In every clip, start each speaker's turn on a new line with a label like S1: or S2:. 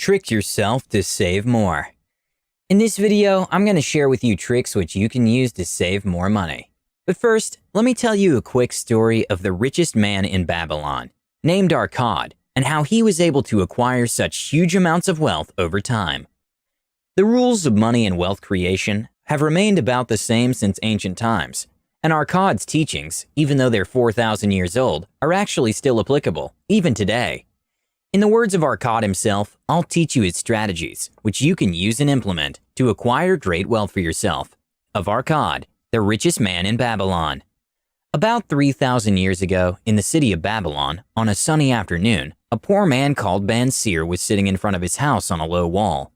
S1: Trick yourself to save more. In this video, I'm going to share with you tricks which you can use to save more money. But first, let me tell you a quick story of the richest man in Babylon, named Arkad, and how he was able to acquire such huge amounts of wealth over time. The rules of money and wealth creation have remained about the same since ancient times, and Arkad's teachings, even though they're 4,000 years old, are actually still applicable, even today. In the words of Arkad himself, I'll teach you his strategies, which you can use and implement to acquire great wealth for yourself. Of Arkad, the richest man in Babylon. About 3,000 years ago, in the city of Babylon, on a sunny afternoon, a poor man called Bansir was sitting in front of his house on a low wall.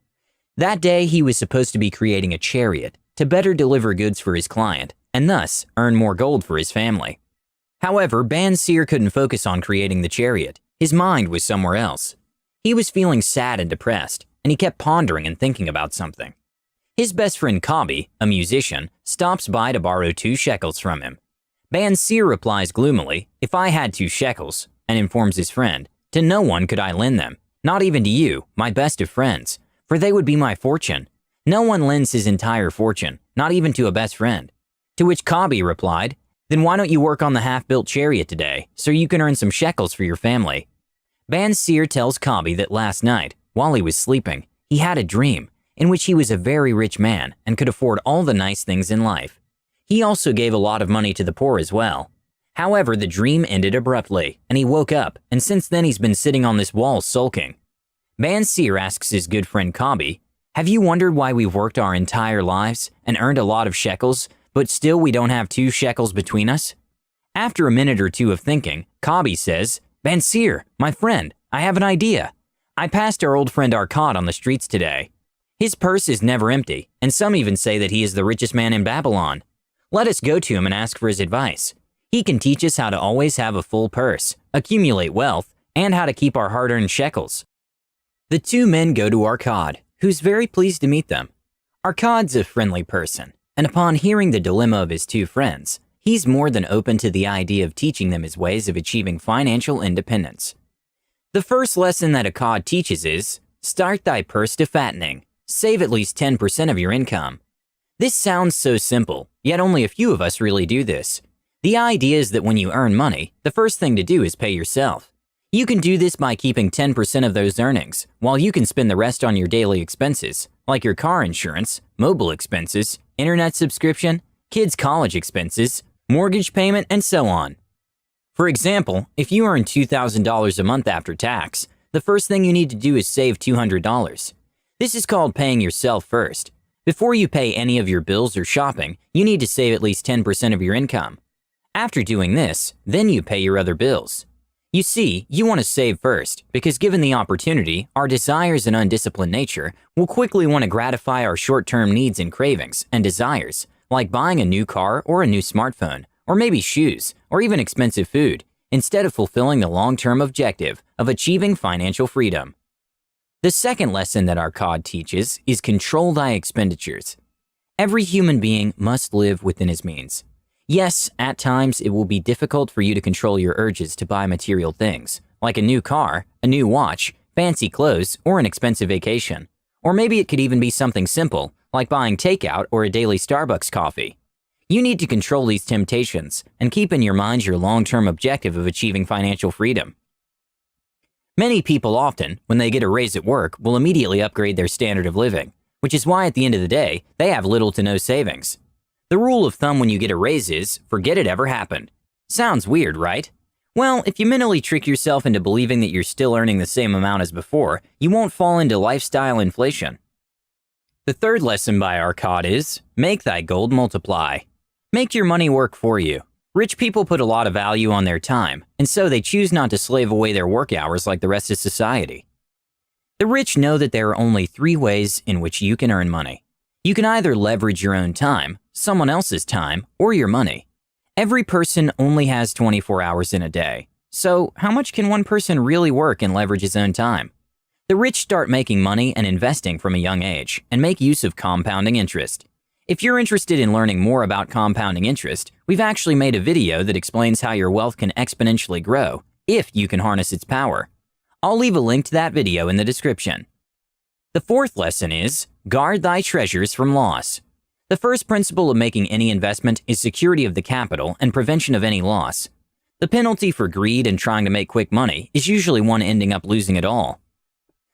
S1: That day, he was supposed to be creating a chariot to better deliver goods for his client, and thus earn more gold for his family. However, Bansir couldn't focus on creating the chariot. His mind was somewhere else. He was feeling sad and depressed, and he kept pondering and thinking about something. His best friend Kabi, a musician, stops by to borrow 2 shekels from him. Bansir replies gloomily, "If I had 2 shekels," and informs his friend, "To no one could I lend them, not even to you, my best of friends, for they would be my fortune. No one lends his entire fortune, not even to a best friend." To which Kabi replied, "Then why don't you work on the half-built chariot today, so you can earn some shekels for your family?" Bansir tells Kabi that last night, while he was sleeping, he had a dream in which he was a very rich man and could afford all the nice things in life. He also gave a lot of money to the poor as well. However, the dream ended abruptly, and he woke up, and since then he's been sitting on this wall sulking. Bansir asks his good friend Kabi, "Have you wondered why we've worked our entire lives and earned a lot of shekels, but still we don't have 2 shekels between us?" After a minute or two of thinking, Kabi says, "Bansir, my friend, I have an idea. I passed our old friend Arkad on the streets today. His purse is never empty, and some even say that he is the richest man in Babylon. Let us go to him and ask for his advice. He can teach us how to always have a full purse, accumulate wealth, and how to keep our hard-earned shekels." The 2 men go to Arkad, who's very pleased to meet them. Arkad's a friendly person, and upon hearing the dilemma of his 2 friends, he's more than open to the idea of teaching them his ways of achieving financial independence. The first lesson that Arkad teaches is, start thy purse to fattening. Save at least 10% of your income. This sounds so simple, yet only a few of us really do this. The idea is that when you earn money, the first thing to do is pay yourself. You can do this by keeping 10% of those earnings, while you can spend the rest on your daily expenses, like your car insurance, mobile expenses, internet subscription, kids' college expenses, mortgage payment, and so on. For example, if you earn $2,000 a month after tax, the first thing you need to do is save $200. This is called paying yourself first. Before you pay any of your bills or shopping, you need to save at least 10% of your income. After doing this, then you pay your other bills. You see, you want to save first, because given the opportunity, our desires and undisciplined nature will quickly want to gratify our short-term needs and cravings and desires, like buying a new car or a new smartphone, or maybe shoes, or even expensive food, instead of fulfilling the long-term objective of achieving financial freedom. The second lesson that Arkad teaches is control thy expenditures. Every human being must live within his means. Yes, at times it will be difficult for you to control your urges to buy material things, like a new car, a new watch, fancy clothes, or an expensive vacation. Or maybe it could even be something simple, like buying takeout or a daily Starbucks coffee. You need to control these temptations and keep in your mind your long-term objective of achieving financial freedom. Many people often, when they get a raise at work, will immediately upgrade their standard of living, which is why at the end of the day, they have little to no savings. The rule of thumb when you get a raise is, forget it ever happened. Sounds weird, right? Well, if you mentally trick yourself into believing that you're still earning the same amount as before, you won't fall into lifestyle inflation. The third lesson by Arkad is, make thy gold multiply. Make your money work for you. Rich people put a lot of value on their time, and so they choose not to slave away their work hours like the rest of society. The rich know that there are only 3 ways in which you can earn money. You can either leverage your own time, someone else's time, or your money. Every person only has 24 hours in a day. So, how much can one person really work and leverage his own time? The rich start making money and investing from a young age and make use of compounding interest. If you're interested in learning more about compounding interest, we've actually made a video that explains how your wealth can exponentially grow if you can harness its power. I'll leave a link to that video in the description. The fourth lesson is, guard thy treasures from loss. The first principle of making any investment is security of the capital and prevention of any loss. The penalty for greed and trying to make quick money is usually one ending up losing it all.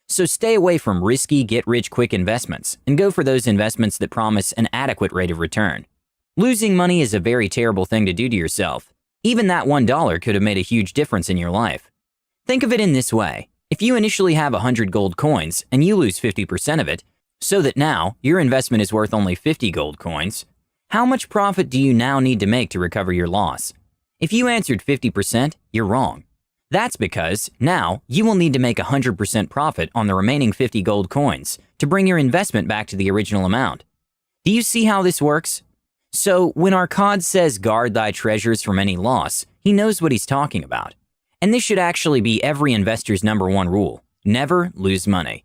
S1: So stay away from risky, get-rich-quick investments and go for those investments that promise an adequate rate of return. Losing money is a very terrible thing to do to yourself. Even that $1 could have made a huge difference in your life. Think of it in this way. If you initially have 100 gold coins and you lose 50% of it, so that now your investment is worth only 50 gold coins, how much profit do you now need to make to recover your loss? If you answered 50%, you're wrong. That's because now you will need to make 100% profit on the remaining 50 gold coins to bring your investment back to the original amount. Do you see how this works? So when Arkad says guard thy treasures from any loss, he knows what he's talking about. And this should actually be every investor's #1 rule: never lose money.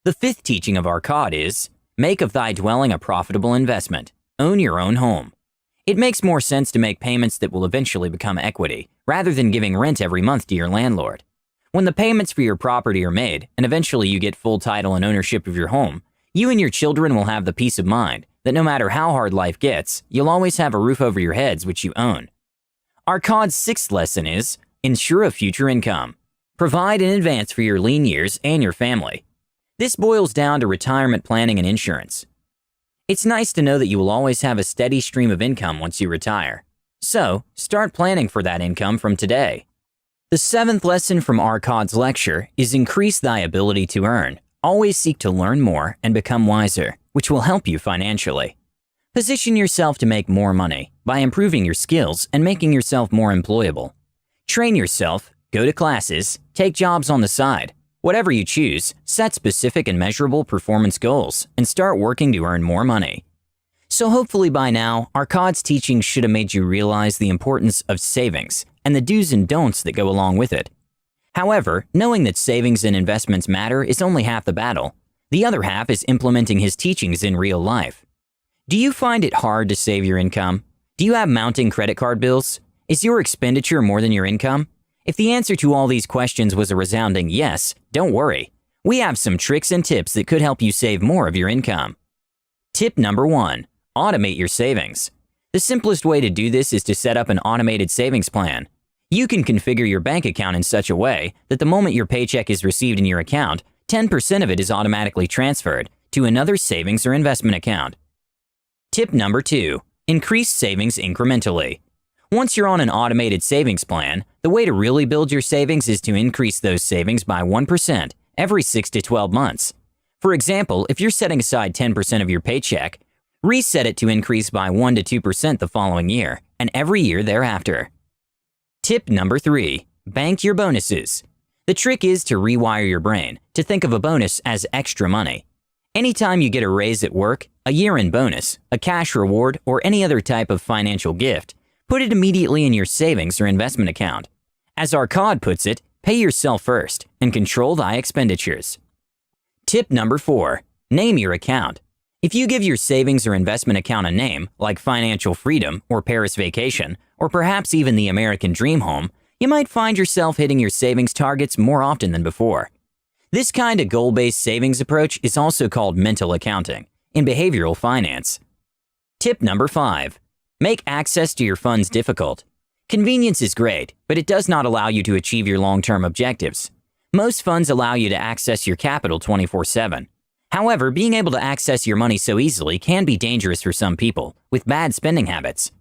S1: The fifth teaching of Arkad is, make of thy dwelling a profitable investment. Own your own home. It makes more sense to make payments that will eventually become equity, rather than giving rent every month to your landlord. When the payments for your property are made, and eventually you get full title and ownership of your home, you and your children will have the peace of mind that no matter how hard life gets, you'll always have a roof over your heads which you own. Arkad's sixth lesson is, ensure a future income. Provide in advance for your lean years and your family. This boils down to retirement planning and insurance. It's nice to know that you will always have a steady stream of income once you retire. So, start planning for that income from today. The seventh lesson from Arkad's lecture is increase thy ability to earn. Always seek to learn more and become wiser, which will help you financially. Position yourself to make more money by improving your skills and making yourself more employable. Train yourself, go to classes, take jobs on the side. Whatever you choose, set specific and measurable performance goals and start working to earn more money. So hopefully by now, Arkad's teachings should have made you realize the importance of savings and the do's and don'ts that go along with it. However, knowing that savings and investments matter is only half the battle. The other half is implementing his teachings in real life. Do you find it hard to save your income? Do you have mounting credit card bills? Is your expenditure more than your income? If the answer to all these questions was a resounding yes, don't worry. We have some tricks and tips that could help you save more of your income. Tip number 1, automate your savings. The simplest way to do this is to set up an automated savings plan. You can configure your bank account in such a way that the moment your paycheck is received in your account, 10% of it is automatically transferred to another savings or investment account. Tip number 2, increase savings incrementally. Once you're on an automated savings plan, the way to really build your savings is to increase those savings by 1% every 6 to 12 months. For example, if you're setting aside 10% of your paycheck, reset it to increase by 1 to 2% the following year, and every year thereafter. Tip number 3, bank your bonuses. The trick is to rewire your brain to think of a bonus as extra money. Anytime you get a raise at work, a year-end bonus, a cash reward, or any other type of financial gift, put it immediately in your savings or investment account. As Arkad puts it, pay yourself first and control thy expenditures. Tip number 4, name your account. If you give your savings or investment account a name, like Financial Freedom or Paris Vacation, or perhaps even the American Dream Home, you might find yourself hitting your savings targets more often than before. This kind of goal-based savings approach is also called mental accounting in behavioral finance. Tip number 5, make access to your funds difficult. Convenience is great, but it does not allow you to achieve your long-term objectives. Most funds allow you to access your capital 24/7. However, being able to access your money so easily can be dangerous for some people with bad spending habits.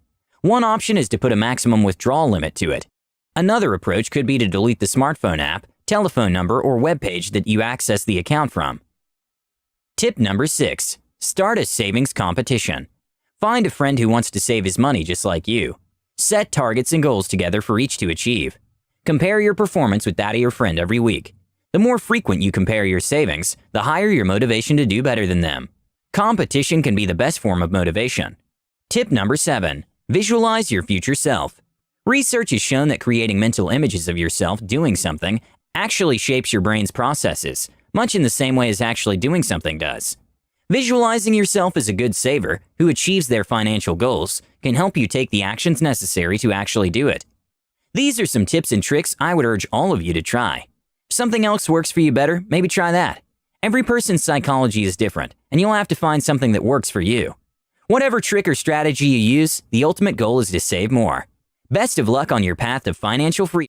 S1: One option is to put a maximum withdrawal limit to it. Another approach could be to delete the smartphone app, telephone number, or web page that you access the account from. Tip number 6, start a savings competition. Find a friend who wants to save his money just like you. Set targets and goals together for each to achieve. Compare your performance with that of your friend every week. The more frequent you compare your savings, the higher your motivation to do better than them. Competition can be the best form of motivation. Tip number 7, visualize your future self. Research has shown that creating mental images of yourself doing something actually shapes your brain's processes, much in the same way as actually doing something does. Visualizing yourself as a good saver who achieves their financial goals can help you take the actions necessary to actually do it. These are some tips and tricks I would urge all of you to try. If something else works for you better, maybe try that. Every person's psychology is different, and you'll have to find something that works for you. Whatever trick or strategy you use, the ultimate goal is to save more. Best of luck on your path to financial freedom.